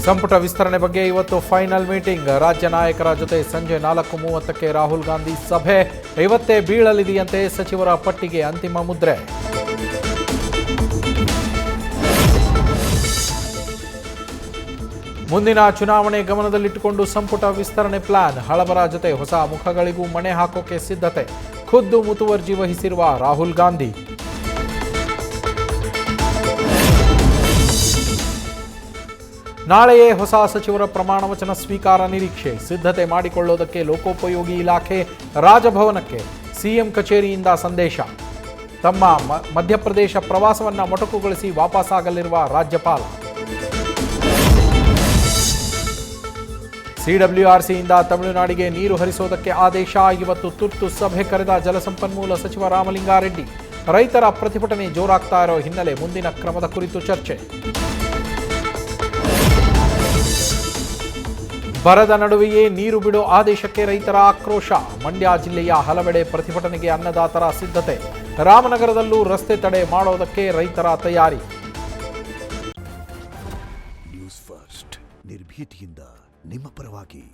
ಸಂಪುಟ ವಿಸ್ತರಣೆ ಬಗ್ಗೆ ಇವತ್ತು ಫೈನಲ್ ಮೀಟಿಂಗ್. ರಾಜ್ಯ ನಾಯಕರ ಜೊತೆ ಸಂಜೆ 4:30ಕ್ಕೆ ರಾಹುಲ್ ಗಾಂಧಿ ಸಭೆ. ಇವತ್ತೇ ಬೀಳಲಿದೆಯಂತೆ ಸಚಿವರ ಪಟ್ಟಿಗೆ ಅಂತಿಮ ಮುದ್ರೆ. ಮುಂದಿನ ಚುನಾವಣೆ ಗಮನದಲ್ಲಿಟ್ಟುಕೊಂಡು ಸಂಪುಟ ವಿಸ್ತರಣೆ ಪ್ಲಾನ್. ಹಳಬರ ಜೊತೆ ಹೊಸ ಮುಖಗಳಿಗೂ ಮಣೆ ಹಾಕೋಕೆ ಸಿದ್ಧತೆ. ಖುದ್ದು ಮುತುವರ್ಜಿ ವಹಿಸಿರುವ ರಾಹುಲ್ ಗಾಂಧಿ. ನಾಳೆಯೇ ಹೊಸ ಸಚಿವರ ಪ್ರಮಾಣ ವಚನ ಸ್ವೀಕಾರ ನಿರೀಕ್ಷೆ. ಸಿದ್ಧತೆ ಮಾಡಿಕೊಳ್ಳುವುದಕ್ಕೆ ಲೋಕೋಪಯೋಗಿ ಇಲಾಖೆ ರಾಜಭವನಕ್ಕೆ ಸಿಎಂ ಕಚೇರಿಯಿಂದ ಸಂದೇಶ. ತಮ್ಮ ಮಧ್ಯಪ್ರದೇಶ ಪ್ರವಾಸವನ್ನು ಮೊಟಕುಗೊಳಿಸಿ ವಾಪಸ್ಸಾಗಲಿರುವ ರಾಜ್ಯಪಾಲ. ಸಿಡಬ್ಲ್ಯೂಆರ್ಸಿಯಿಂದ ತಮಿಳುನಾಡಿಗೆ ನೀರು ಹರಿಸುವುದಕ್ಕೆ ಆದೇಶ. ಇವತ್ತು ತುರ್ತು ಸಭೆ ಕರೆದ ಜಲಸಂಪನ್ಮೂಲ ಸಚಿವ ರಾಮಲಿಂಗಾರೆಡ್ಡಿ. ರೈತರ ಪ್ರತಿಭಟನೆ ಜೋರಾಗ್ತಾ ಇರೋ ಹಿನ್ನೆಲೆ ಮುಂದಿನ ಕ್ರಮದ ಕುರಿತು ಚರ್ಚೆ. ಬರದ ನಡುವೆಯೇ ನೀರು ಬಿಡೋ ಆದೇಶಕ್ಕೆ ರೈತರ ಆಕ್ರೋಶ. ಮಂಡ್ಯ ಜಿಲ್ಲೆಯ ಹಲವೆಡೆ ಪ್ರತಿಭಟನೆಗೆ ಅನ್ನದಾತರ ಸಿದ್ಧತೆ. ರಾಮನಗರದಲ್ಲೂ ರಸ್ತೆ ತಡೆ ಮಾಡೋದಕ್ಕೆ ರೈತರ ತಯಾರಿ. ನ್ಯೂಸ್ ಫಸ್ಟ್ ನಿರ್ಭೀತಿಯಿಂದ ನಿಮ್ಮ ಪರವಾಗಿ.